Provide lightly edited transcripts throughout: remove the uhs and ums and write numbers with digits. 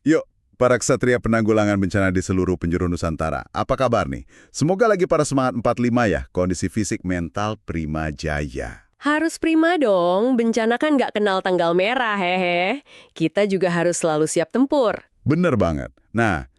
Yuk, para ksatria penanggulangan bencana di seluruh penjuru Nusantara. Apa kabar nih? Semoga lagi pada semangat 45 ya, kondisi fisik mental prima jaya. Harus prima dong, bencana kan nggak kenal tanggal merah, hehe. Kita juga harus selalu siap tempur. Bener banget. Nah,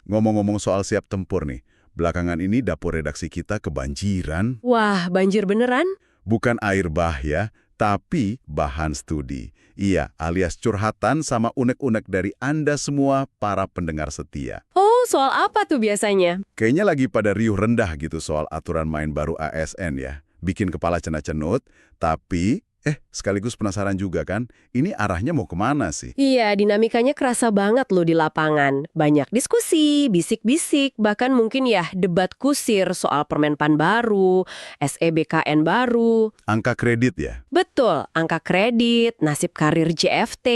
ngomong-ngomong soal siap tempur nih. Belakangan ini dapur redaksi kita kebanjiran. Wah, banjir beneran? Bukan air bah ya, tapi bahan studi. Iya, alias curhatan sama unek-unek dari Anda semua para pendengar setia. Oh, soal apa tuh biasanya? Kayaknya lagi pada riuh rendah gitu soal aturan main baru ASN ya. Bikin kepala cenut-cenut, tapi sekaligus penasaran juga kan, ini arahnya mau kemana sih? Iya, dinamikanya kerasa banget loh di lapangan. Banyak diskusi, bisik-bisik, bahkan mungkin ya debat kusir soal Permenpan baru, SEBKN baru. Angka kredit ya? Betul, angka kredit, nasib karir JFT.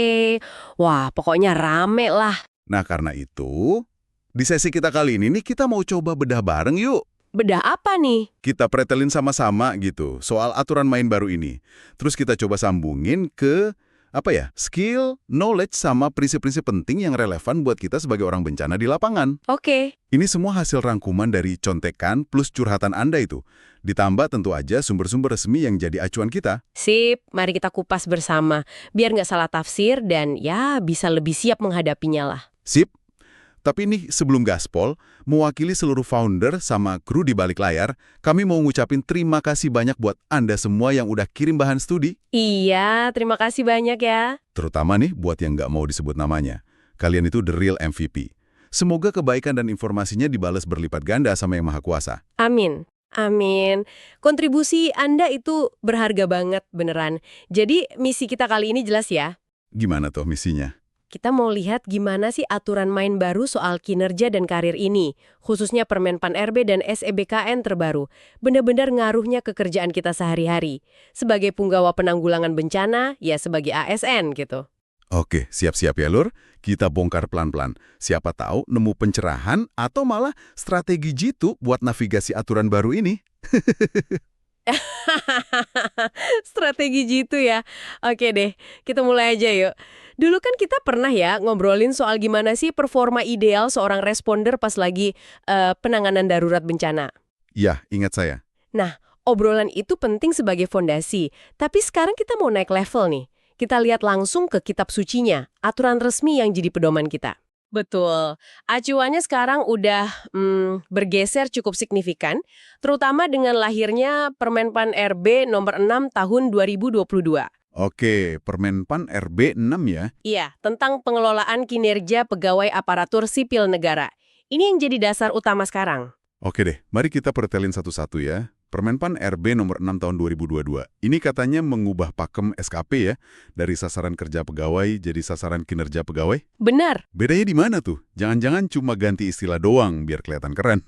Wah, pokoknya rame lah. Nah karena itu, di sesi kita kali ini nih kita mau coba bedah bareng yuk. Bedah apa nih? Kita pretelin sama-sama gitu, soal aturan main baru ini. Terus kita coba sambungin ke, skill, knowledge, sama prinsip-prinsip penting yang relevan buat kita sebagai orang bencana di lapangan. Oke. Ini semua hasil rangkuman dari contekan plus curhatan Anda itu. Ditambah tentu aja sumber-sumber resmi yang jadi acuan kita. Sip, mari kita kupas bersama. Biar nggak salah tafsir dan ya bisa lebih siap menghadapinya lah. Sip. Tapi ini sebelum gaspol, mewakili seluruh founder sama kru di balik layar, kami mau ngucapin terima kasih banyak buat Anda semua yang udah kirim bahan studi. Iya, terima kasih banyak ya. Terutama nih buat yang nggak mau disebut namanya. Kalian itu the real MVP. Semoga kebaikan dan informasinya dibalas berlipat ganda sama Yang Maha Kuasa. Amin. Amin. Kontribusi Anda itu berharga banget beneran. Jadi misi kita kali ini jelas ya. Gimana tuh misinya? Kita mau lihat gimana sih aturan main baru soal kinerja dan karir ini, khususnya Permenpan RB dan SEBKN terbaru, benar-benar ngaruhnya ke kerjaan kita sehari-hari. Sebagai punggawa penanggulangan bencana, ya sebagai ASN gitu. Oke, siap-siap ya Lur. Kita bongkar pelan-pelan. Siapa tahu nemu pencerahan atau malah strategi jitu buat navigasi aturan baru ini. Strategi jitu ya. Oke deh, kita mulai aja yuk. Dulu kan kita pernah ya ngobrolin soal gimana sih performa ideal seorang responder pas lagi penanganan darurat bencana. Ya, ingat saya. Nah, obrolan itu penting sebagai fondasi. Tapi sekarang kita mau naik level nih. Kita lihat langsung ke kitab sucinya, aturan resmi yang jadi pedoman kita. Betul. Acuannya sekarang udah bergeser cukup signifikan, terutama dengan lahirnya Permenpan RB nomor 6 tahun 2022. Oke, Permenpan RB 6 ya. Iya, tentang pengelolaan kinerja pegawai aparatur sipil negara. Ini yang jadi dasar utama sekarang. Oke deh, mari kita pertelin satu-satu ya. Permenpan RB nomor 6 tahun 2022. Ini katanya mengubah pakem SKP ya, dari sasaran kerja pegawai jadi sasaran kinerja pegawai. Benar. Bedanya di mana tuh? Jangan-jangan cuma ganti istilah doang biar kelihatan keren.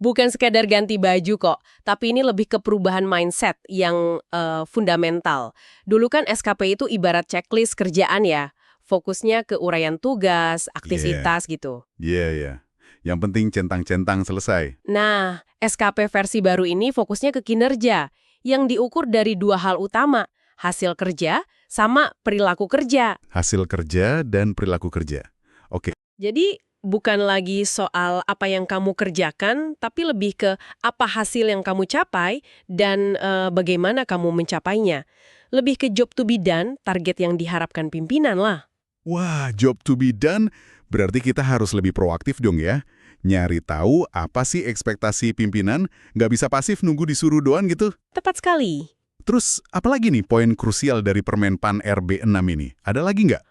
Bukan sekadar ganti baju kok, tapi ini lebih ke perubahan mindset yang fundamental. Dulu kan SKP itu ibarat checklist kerjaan ya, fokusnya ke uraian tugas, aktivitas gitu. Iya. Yang penting centang-centang selesai. Nah, SKP versi baru ini fokusnya ke kinerja, yang diukur dari dua hal utama, hasil kerja sama perilaku kerja. Hasil kerja dan perilaku kerja. Oke. Jadi, bukan lagi soal apa yang kamu kerjakan, tapi lebih ke apa hasil yang kamu capai dan bagaimana kamu mencapainya. Lebih ke job to be done, target yang diharapkan pimpinan lah. Wah, job to be done berarti kita harus lebih proaktif dong ya. Nyari tahu apa sih ekspektasi pimpinan, nggak bisa pasif nunggu disuruh doang gitu. Tepat sekali. Terus, apalagi nih poin krusial dari Permenpan RB 6 ini? Ada lagi nggak?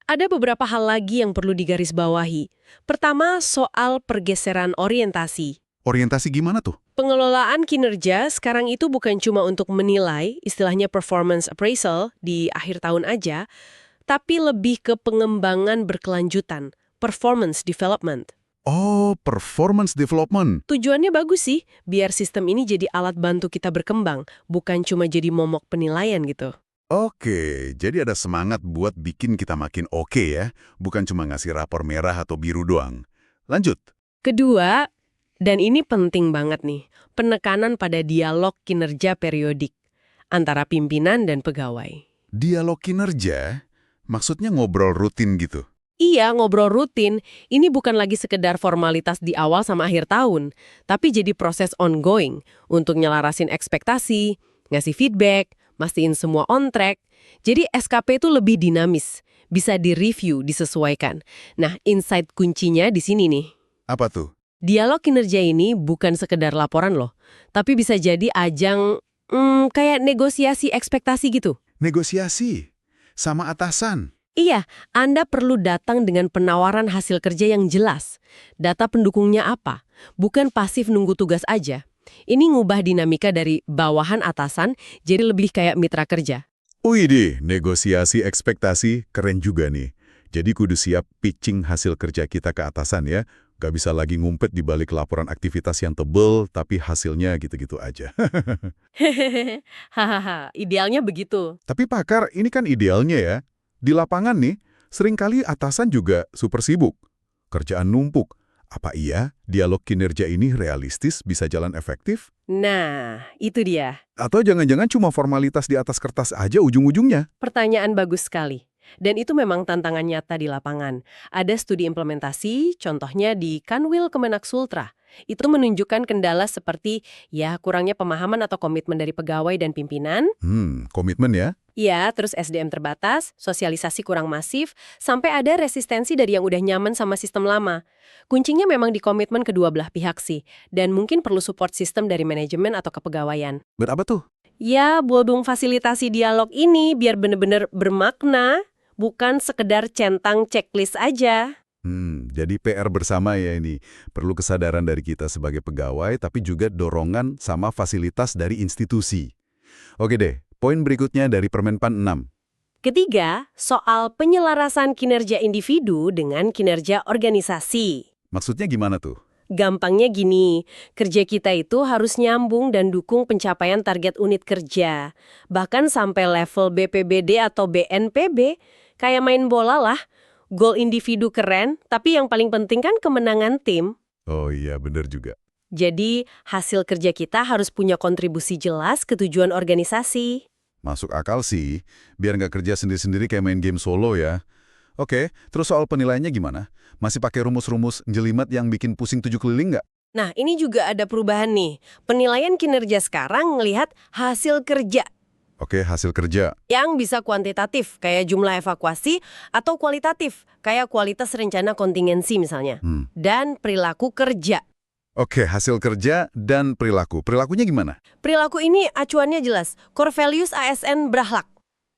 Ada beberapa hal lagi yang perlu digarisbawahi. Pertama, soal pergeseran orientasi. Orientasi gimana tuh? Pengelolaan kinerja sekarang itu bukan cuma untuk menilai, istilahnya performance appraisal di akhir tahun aja, tapi lebih ke pengembangan berkelanjutan, performance development. Oh, performance development. Tujuannya bagus sih, biar sistem ini jadi alat bantu kita berkembang, bukan cuma jadi momok penilaian gitu. Oke, jadi ada semangat buat bikin kita makin oke ya, bukan cuma ngasih rapor merah atau biru doang. Lanjut. Kedua, dan ini penting banget nih, penekanan pada dialog kinerja periodik antara pimpinan dan pegawai. Dialog kinerja? Maksudnya ngobrol rutin gitu? Iya, ngobrol rutin. Ini bukan lagi sekedar formalitas di awal sama akhir tahun, tapi jadi proses ongoing untuk nyelarasin ekspektasi, ngasih feedback, mastiin semua on track. Jadi SKP itu lebih dinamis, bisa di-review, disesuaikan. Nah, insight kuncinya di sini nih. Apa tuh? Dialog kinerja ini bukan sekedar laporan loh, tapi bisa jadi ajang kayak negosiasi ekspektasi gitu. Negosiasi sama atasan. Iya, Anda perlu datang dengan penawaran hasil kerja yang jelas. Data pendukungnya apa? Bukan pasif nunggu tugas aja. Ini ngubah dinamika dari bawahan atasan jadi lebih kayak mitra kerja. Wih deh, negosiasi ekspektasi keren juga nih. Jadi kudu siap pitching hasil kerja kita ke atasan ya. Gak bisa lagi ngumpet di balik laporan aktivitas yang tebel, tapi hasilnya gitu-gitu aja. Hahaha, idealnya begitu. Tapi pakar, ini kan idealnya ya. Di lapangan nih, seringkali atasan juga super sibuk. Kerjaan numpuk. Apa iya dialog kinerja ini realistis bisa jalan efektif? Nah, itu dia. Atau jangan-jangan cuma formalitas di atas kertas aja ujung-ujungnya? Pertanyaan bagus sekali. Dan itu memang tantangan nyata di lapangan. Ada studi implementasi, contohnya di Kanwil Kemenak Sultra. Itu menunjukkan kendala seperti ya kurangnya pemahaman atau komitmen dari pegawai dan pimpinan. Komitmen ya? Ya, terus SDM terbatas, sosialisasi kurang masif, sampai ada resistensi dari yang udah nyaman sama sistem lama. Kuncinya memang di komitmen kedua belah pihak sih, dan mungkin perlu support sistem dari manajemen atau kepegawaian. Berapa tuh? Ya, bodong fasilitasi dialog ini biar bener-bener bermakna, bukan sekedar centang checklist aja. Jadi PR bersama ya ini. Perlu kesadaran dari kita sebagai pegawai, tapi juga dorongan sama fasilitas dari institusi. Oke deh, poin berikutnya dari Permenpan 6. Ketiga, soal penyelarasan kinerja individu dengan kinerja organisasi. Maksudnya gimana tuh? Gampangnya gini, kerja kita itu harus nyambung dan dukung pencapaian target unit kerja. Bahkan sampai level BPBD atau BNPB, kayak main bola lah. Gol individu keren, tapi yang paling penting kan kemenangan tim. Oh iya, bener juga. Jadi, hasil kerja kita harus punya kontribusi jelas ke tujuan organisasi. Masuk akal sih, biar nggak kerja sendiri-sendiri kayak main game solo ya. Oke, terus soal penilaiannya gimana? Masih pakai rumus-rumus jelimet yang bikin pusing 7 keliling nggak? Nah, ini juga ada perubahan nih. Penilaian kinerja sekarang ngelihat hasil kerja. Oke, hasil kerja. Yang bisa kuantitatif, kayak jumlah evakuasi, atau kualitatif, kayak kualitas rencana kontingensi misalnya. Dan perilaku kerja. Oke, hasil kerja dan perilaku. Perilakunya gimana? Perilaku ini acuannya jelas, core values ASN Brahlak.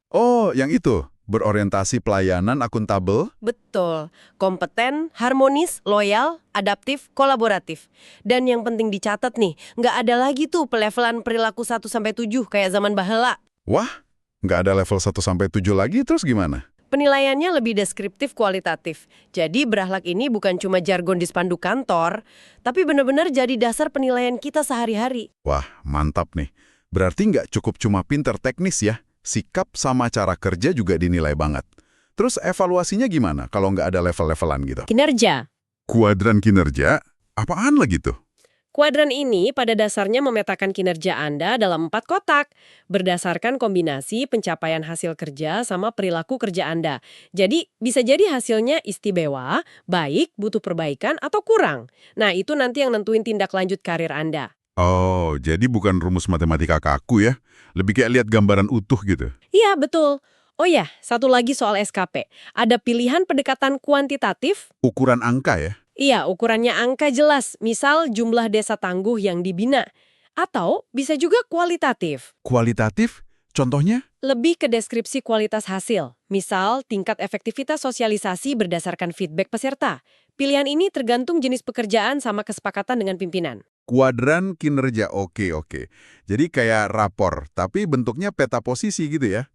Oh, yang itu. Berorientasi pelayanan akuntabel. Betul. Kompeten, harmonis, loyal, adaptif, kolaboratif. Dan yang penting dicatat nih, nggak ada lagi tuh pelevelan perilaku 1-7 kayak zaman baheula. Wah, nggak ada level 1-7 lagi, terus gimana? Penilaiannya lebih deskriptif kualitatif. Jadi Brahlak ini bukan cuma jargon di spanduk kantor, tapi benar-benar jadi dasar penilaian kita sehari-hari. Wah, mantap nih. Berarti nggak cukup cuma pinter teknis ya. Sikap sama cara kerja juga dinilai banget. Terus evaluasinya gimana kalau nggak ada level-levelan gitu? Kinerja. Kuadran kinerja? Apaan lagi tuh? Kuadran ini pada dasarnya memetakan kinerja Anda dalam 4 kotak, berdasarkan kombinasi pencapaian hasil kerja sama perilaku kerja Anda. Jadi, bisa jadi hasilnya istimewa, baik, butuh perbaikan, atau kurang. Nah, itu nanti yang nentuin tindak lanjut karir Anda. Oh, jadi bukan rumus matematika kaku ya? Lebih kayak lihat gambaran utuh gitu? Iya, betul. Oh ya, satu lagi soal SKP. Ada pilihan pendekatan kuantitatif. Ukuran angka ya? Iya, ukurannya angka jelas, misal jumlah desa tangguh yang dibina. Atau bisa juga kualitatif. Kualitatif? Contohnya? Lebih ke deskripsi kualitas hasil, misal tingkat efektivitas sosialisasi berdasarkan feedback peserta. Pilihan ini tergantung jenis pekerjaan sama kesepakatan dengan pimpinan. Kuadran kinerja, oke. Jadi kayak rapor, tapi bentuknya peta posisi gitu ya?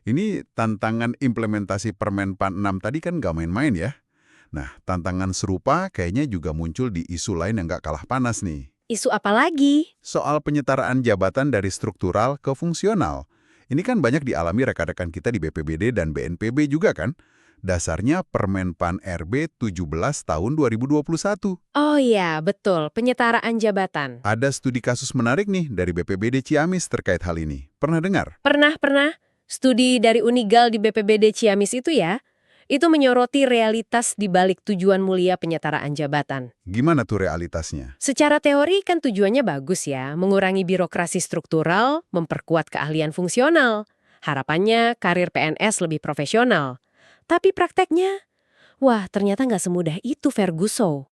Ini tantangan implementasi Permenpan 6 tadi kan nggak main-main ya? Nah, tantangan serupa kayaknya juga muncul di isu lain yang nggak kalah panas nih. Isu apa lagi? Soal penyetaraan jabatan dari struktural ke fungsional. Ini kan banyak dialami rekan-rekan kita di BPBD dan BNPB juga kan? Dasarnya Permenpan RB 17 tahun 2021. Oh iya, betul. Penyetaraan jabatan. Ada studi kasus menarik nih dari BPBD Ciamis terkait hal ini. Pernah dengar? Pernah. Studi dari Unigal di BPBD Ciamis itu ya, itu menyoroti realitas di balik tujuan mulia penyetaraan jabatan. Gimana tuh realitasnya? Secara teori kan tujuannya bagus ya, mengurangi birokrasi struktural, memperkuat keahlian fungsional. Harapannya karir PNS lebih profesional. Tapi prakteknya, wah ternyata nggak semudah itu Ferguson.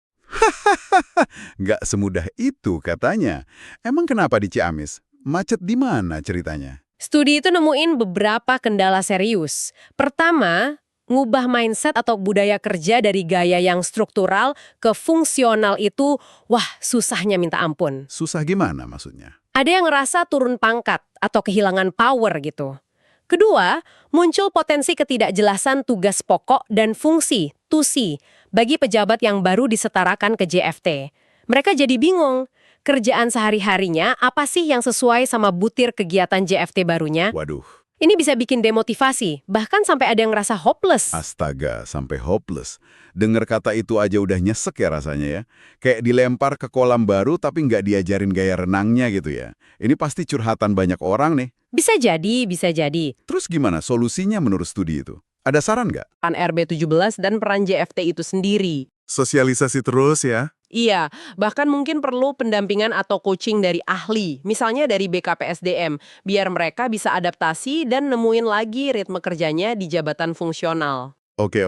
Nggak semudah itu katanya. Emang kenapa di Ciamis? Macet di mana ceritanya? Studi itu nemuin beberapa kendala serius. Pertama, ngubah mindset atau budaya kerja dari gaya yang struktural ke fungsional itu, wah susahnya minta ampun. Susah gimana maksudnya? Ada yang ngerasa turun pangkat atau kehilangan power gitu. Kedua, muncul potensi ketidakjelasan tugas pokok dan fungsi, TUSI, bagi pejabat yang baru disetarakan ke JFT. Mereka jadi bingung, kerjaan sehari-harinya apa sih yang sesuai sama butir kegiatan JFT barunya? Waduh, Ini bisa bikin demotivasi, bahkan sampai ada yang ngerasa hopeless. astaga, sampai hopeless. Dengar kata itu aja udah nyesek ya rasanya ya. Kayak dilempar ke kolam baru tapi nggak diajarin gaya renangnya gitu ya. Ini pasti curhatan banyak orang nih. Bisa jadi, bisa jadi. Terus gimana solusinya menurut studi itu? Ada saran nggak? Peran RB17 dan peran JFT itu sendiri. Sosialisasi terus ya. Iya, bahkan mungkin perlu pendampingan atau coaching dari ahli, misalnya dari BKPSDM, biar mereka bisa adaptasi dan nemuin lagi ritme kerjanya di jabatan fungsional. Oke.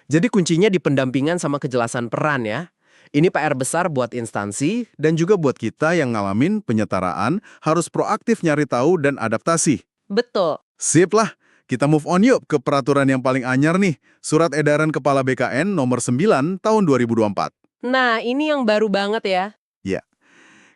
Jadi kuncinya di pendampingan sama kejelasan peran ya. Ini PR besar buat instansi dan juga buat kita yang ngalamin penyetaraan harus proaktif nyari tahu dan adaptasi. Betul. Sip lah, kita move on yuk ke peraturan yang paling anyar nih. Surat Edaran Kepala BKN nomor 9 tahun 2024. Nah, ini yang baru banget ya. Ya,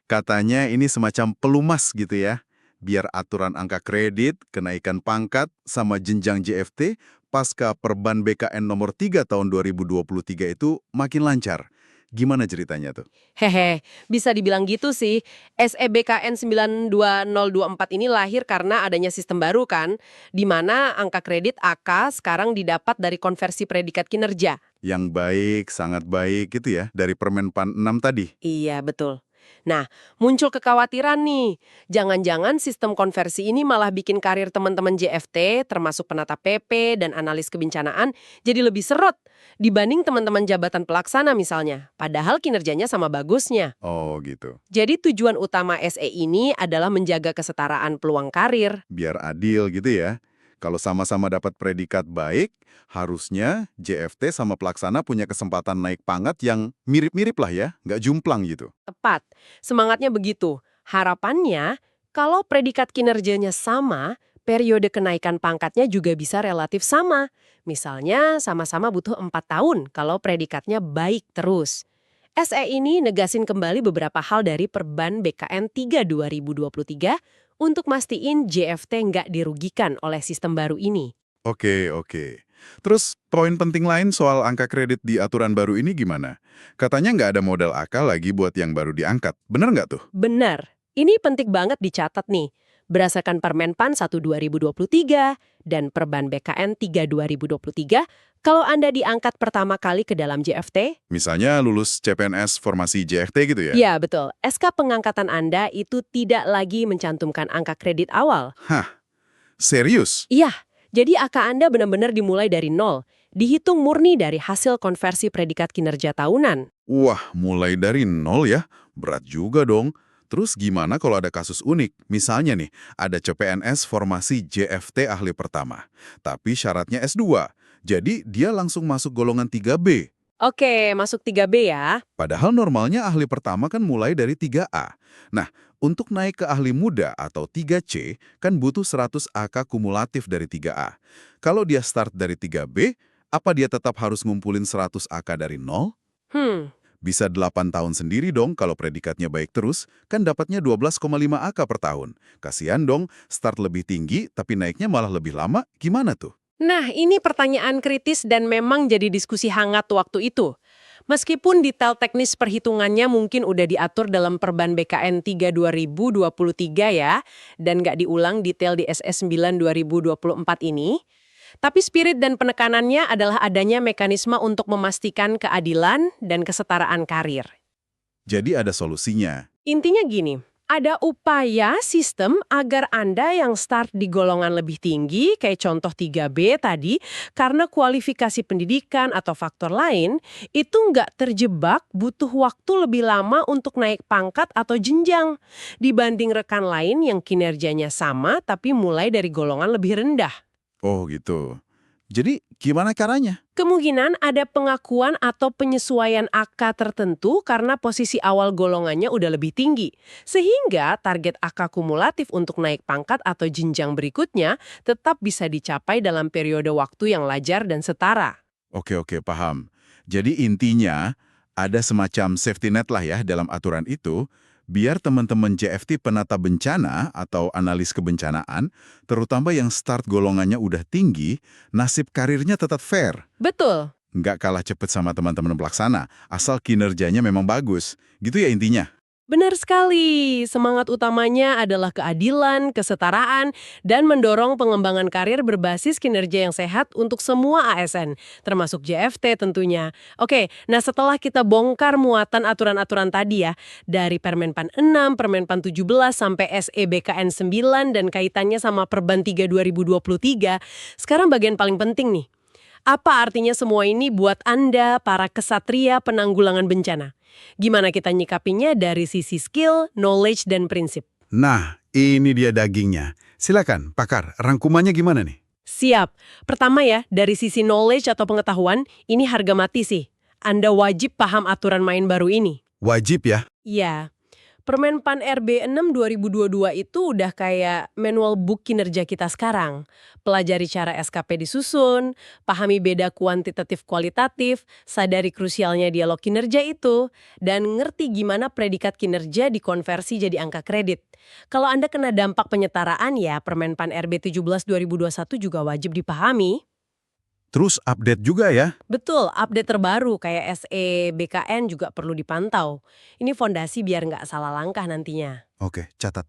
katanya ini semacam pelumas gitu ya. Biar aturan angka kredit, kenaikan pangkat, sama jenjang JFT pasca Perban BKN nomor 3 tahun 2023 itu makin lancar. Gimana ceritanya tuh? Hehe, bisa dibilang gitu sih. SEBKN 92024 ini lahir karena adanya sistem baru kan, di mana angka kredit AK sekarang didapat dari konversi predikat kinerja. Yang baik, sangat baik gitu ya, dari Permen PAN 6 tadi. Iya, betul. Nah, muncul kekhawatiran nih. Jangan-jangan sistem konversi ini malah bikin karir teman-teman JFT, termasuk penata PP dan analis kebencanaan, jadi lebih serot dibanding teman-teman jabatan pelaksana misalnya. Padahal kinerjanya sama bagusnya. Oh gitu, Jadi tujuan utama SE ini adalah menjaga kesetaraan peluang karir. biar adil gitu ya. Kalau sama-sama dapat predikat baik, harusnya JFT sama pelaksana punya kesempatan naik pangkat yang mirip-mirip lah ya, nggak jumplang gitu. Tepat. Semangatnya begitu. Harapannya, kalau predikat kinerjanya sama, periode kenaikan pangkatnya juga bisa relatif sama. Misalnya, sama-sama butuh 4 tahun kalau predikatnya baik terus. SE ini negasin kembali beberapa hal dari Perban BKN 3 2023 untuk mastiin JFT nggak dirugikan oleh sistem baru ini. Oke. Terus poin penting lain soal angka kredit di aturan baru ini gimana? Katanya nggak ada modal AK lagi buat yang baru diangkat. Bener nggak tuh? Benar. Ini penting banget dicatat nih. Berdasarkan Permen PAN 1 2023 dan Perban BKN 3 2023, kalau Anda diangkat pertama kali ke dalam JFT, Misalnya lulus CPNS formasi JFT gitu ya? ya betul, SK pengangkatan Anda itu tidak lagi mencantumkan angka kredit awal. Hah? Serius? Iya, jadi AK Anda benar-benar dimulai dari nol, dihitung murni dari hasil konversi predikat kinerja tahunan. Wah, mulai dari nol ya? Berat juga dong. Terus gimana kalau ada kasus unik? Misalnya nih, ada CPNS formasi JFT ahli pertama. Tapi syaratnya S2. Jadi dia langsung masuk golongan 3B. Oke, masuk 3B ya. Padahal normalnya ahli pertama kan mulai dari 3A. Nah, untuk naik ke ahli muda atau 3C kan butuh 100 AK kumulatif dari 3A. Kalau dia start dari 3B, apa dia tetap harus ngumpulin 100 AK dari nol? Bisa 8 tahun sendiri dong kalau predikatnya baik terus, kan dapatnya 12,5 AK per tahun. Kasihan dong, start lebih tinggi tapi naiknya malah lebih lama, gimana tuh? Nah, ini pertanyaan kritis dan memang jadi diskusi hangat waktu itu. Meskipun detail teknis perhitungannya mungkin udah diatur dalam Perban BKN 3 2023 ya, dan nggak diulang detail di SS 9 2024 ini, tapi spirit dan penekanannya adalah adanya mekanisme untuk memastikan keadilan dan kesetaraan karir. Jadi ada solusinya. Intinya gini, Ada upaya sistem agar Anda yang start di golongan lebih tinggi, kayak contoh 3B tadi, karena kualifikasi pendidikan atau faktor lain, itu nggak terjebak butuh waktu lebih lama untuk naik pangkat atau jenjang, dibanding rekan lain yang kinerjanya sama tapi mulai dari golongan lebih rendah. Oh gitu. Jadi gimana caranya? Kemungkinan ada pengakuan atau penyesuaian AK tertentu karena posisi awal golongannya udah lebih tinggi. Sehingga target AK kumulatif untuk naik pangkat atau jenjang berikutnya tetap bisa dicapai dalam periode waktu yang wajar dan setara. Oke, paham. Jadi intinya ada semacam safety net lah ya dalam aturan itu, biar teman-teman JFT penata bencana atau analis kebencanaan, terutama yang start golongannya udah tinggi, nasib karirnya tetap fair. Betul. Nggak kalah cepet sama teman-teman pelaksana, asal kinerjanya memang bagus. Gitu ya intinya? Benar sekali, semangat utamanya adalah keadilan, kesetaraan, dan mendorong pengembangan karir berbasis kinerja yang sehat untuk semua ASN, termasuk JFT tentunya. Oke, nah setelah kita bongkar muatan aturan-aturan tadi ya, dari Permenpan 6, Permenpan 17, sampai SE-BKN 9, dan kaitannya sama Perban 3 2023, sekarang bagian paling penting nih. Apa artinya semua ini buat Anda, para kesatria penanggulangan bencana? Gimana kita nyikapinya dari sisi skill, knowledge, dan prinsip? Nah, ini dia dagingnya. Silakan, pakar, rangkumannya gimana nih? Siap. Pertama ya, dari sisi knowledge atau pengetahuan, ini harga mati sih. Anda wajib paham aturan main baru ini. Wajib ya? Iya. Permenpan RB 6 2022 itu udah kayak manual book kinerja kita sekarang. Pelajari cara SKP disusun, pahami beda kuantitatif kualitatif, sadari krusialnya dialog kinerja itu, dan ngerti gimana predikat kinerja dikonversi jadi angka kredit. Kalau Anda kena dampak penyetaraan ya, Permenpan RB 17 2021 juga wajib dipahami. Terus update juga ya? Betul, update terbaru kayak SE, BKN juga perlu dipantau. Ini fondasi biar nggak salah langkah nantinya. Oke, catat.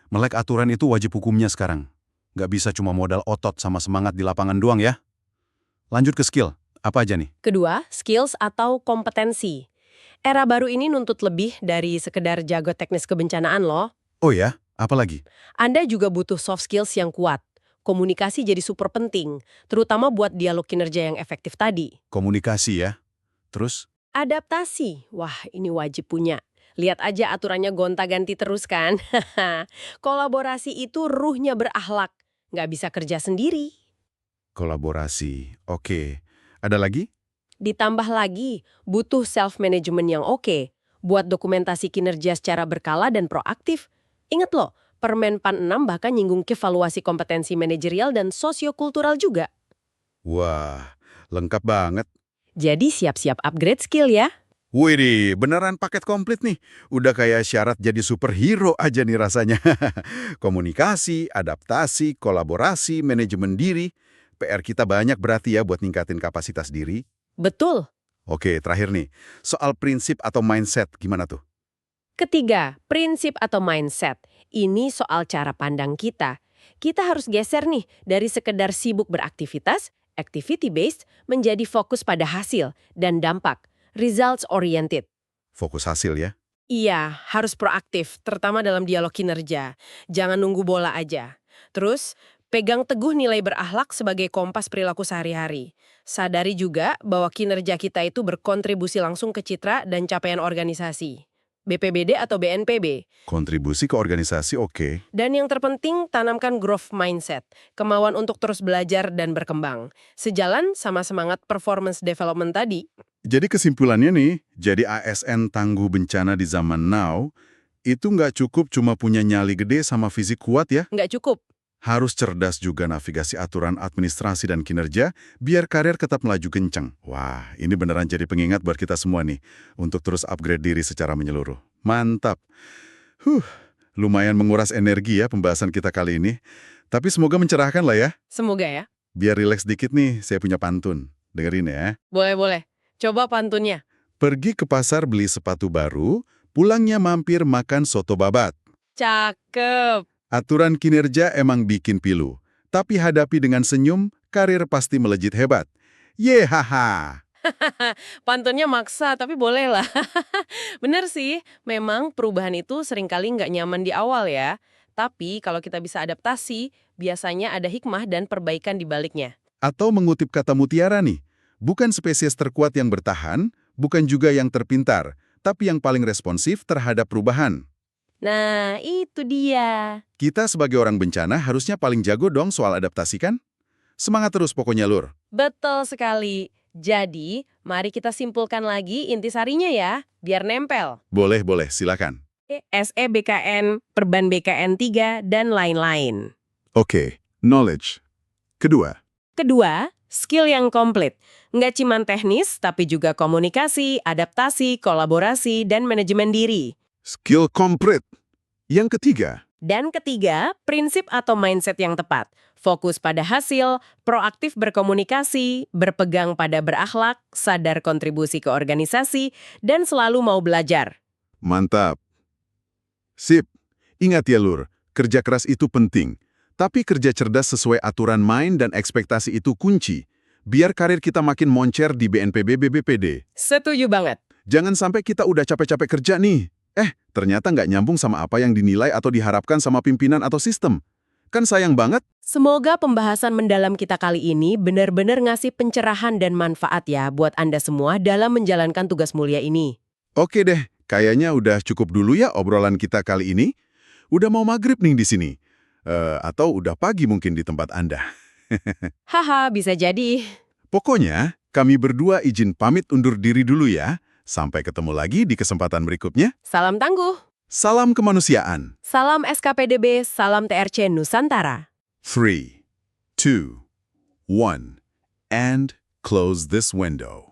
Melek aturan itu wajib hukumnya sekarang. Nggak bisa cuma modal otot sama semangat di lapangan doang ya. Lanjut ke skill. Apa aja nih? Kedua, skills atau kompetensi. Era baru ini nuntut lebih dari sekedar jago teknis kebencanaan loh. Oh ya? Apa lagi? Anda juga butuh soft skills yang kuat. Komunikasi jadi super penting, terutama buat dialog kinerja yang efektif tadi. Komunikasi ya. Terus? Adaptasi, wah ini wajib punya. Lihat aja aturannya gonta-ganti terus kan. Kolaborasi itu ruhnya berakhlak, nggak bisa kerja sendiri. Kolaborasi. Oke. Ada lagi? Ditambah lagi, butuh self-management yang oke, buat dokumentasi kinerja secara berkala dan proaktif. Ingat loh, Permenpan 6 bahkan nyinggung evaluasi kompetensi manajerial dan sosiokultural juga. Wah, lengkap banget. Jadi siap-siap upgrade skill ya. Widih, beneran paket komplit nih. Udah kayak syarat jadi superhero aja nih rasanya. Komunikasi, adaptasi, kolaborasi, manajemen diri. PR kita banyak berarti ya buat ningkatin kapasitas diri. Betul. Oke, terakhir nih. Soal prinsip atau mindset, gimana tuh? Ketiga, prinsip atau mindset. Ini soal cara pandang kita. Kita harus geser nih dari sekedar sibuk beraktivitas, activity-based, menjadi fokus pada hasil dan dampak, results-oriented. Fokus hasil ya. Iya, harus proaktif, terutama dalam dialog kinerja. Jangan nunggu bola aja. Terus, pegang teguh nilai berakhlak sebagai kompas perilaku sehari-hari. Sadari juga bahwa kinerja kita itu berkontribusi langsung ke citra dan capaian organisasi. BPBD atau BNPB. Kontribusi ke organisasi oke. Dan yang terpenting, tanamkan growth mindset, kemauan untuk terus belajar dan berkembang. Sejalan sama semangat performance development tadi. Jadi kesimpulannya nih, jadi ASN tangguh bencana di zaman now, itu nggak cukup cuma punya nyali gede sama fisik kuat ya. Nggak cukup. Harus cerdas juga navigasi aturan administrasi dan kinerja, biar karir tetap melaju kencang. Wah, ini beneran jadi pengingat buat kita semua nih, untuk terus upgrade diri secara menyeluruh. Mantap. Lumayan menguras energi ya pembahasan kita kali ini. Tapi semoga mencerahkan lah ya. Semoga ya. Biar rileks dikit nih, saya punya pantun. Dengerin ya. Boleh. Coba pantunnya. Pergi ke pasar beli sepatu baru, pulangnya mampir makan soto babat. Cakep. Aturan kinerja emang bikin pilu. Tapi hadapi dengan senyum, karir pasti melejit hebat. Yehaha! Pantunnya maksa, tapi boleh lah. Bener sih, memang perubahan itu seringkali nggak nyaman di awal ya. Tapi kalau kita bisa adaptasi, biasanya ada hikmah dan perbaikan di baliknya. Atau mengutip kata Mutiara nih, bukan spesies terkuat yang bertahan, bukan juga yang terpintar, tapi yang paling responsif terhadap perubahan. Nah, itu dia. Kita sebagai orang bencana harusnya paling jago dong soal adaptasi kan? Semangat terus pokoknya, Lur. Betul sekali. Jadi, mari kita simpulkan lagi intisarinya ya, biar nempel. Boleh, silakan. SEBKN, Perban BKN 3, dan lain-lain. Oke, knowledge. Kedua, Kedua, skill yang komplit. Nggak cuman teknis, tapi juga komunikasi, adaptasi, kolaborasi, dan manajemen diri. skill komplit. Yang ketiga, Dan ketiga, prinsip atau mindset yang tepat. Fokus pada hasil, proaktif berkomunikasi, berpegang pada berakhlak, sadar kontribusi ke organisasi, dan selalu mau belajar. mantap. Sip, ingat ya Lur, kerja keras itu penting. Tapi kerja cerdas sesuai aturan main dan ekspektasi itu kunci. Biar karir kita makin moncer di BNPB BBPD. Setuju banget. Jangan sampai kita udah capek-capek kerja nih. Ternyata nggak nyambung sama apa yang dinilai atau diharapkan sama pimpinan atau sistem. Kan sayang banget. Semoga pembahasan mendalam kita kali ini benar-benar ngasih pencerahan dan manfaat ya buat Anda semua dalam menjalankan tugas mulia ini. Oke deh, kayaknya udah cukup dulu ya obrolan kita kali ini. Udah mau maghrib nih di sini. Atau udah pagi mungkin di tempat Anda. Haha, bisa jadi. Pokoknya, kami berdua izin pamit undur diri dulu ya. Sampai ketemu lagi di kesempatan berikutnya. Salam tangguh. Salam kemanusiaan. Salam SKPDB, salam TRC Nusantara. 3, 2, 1, and close this window.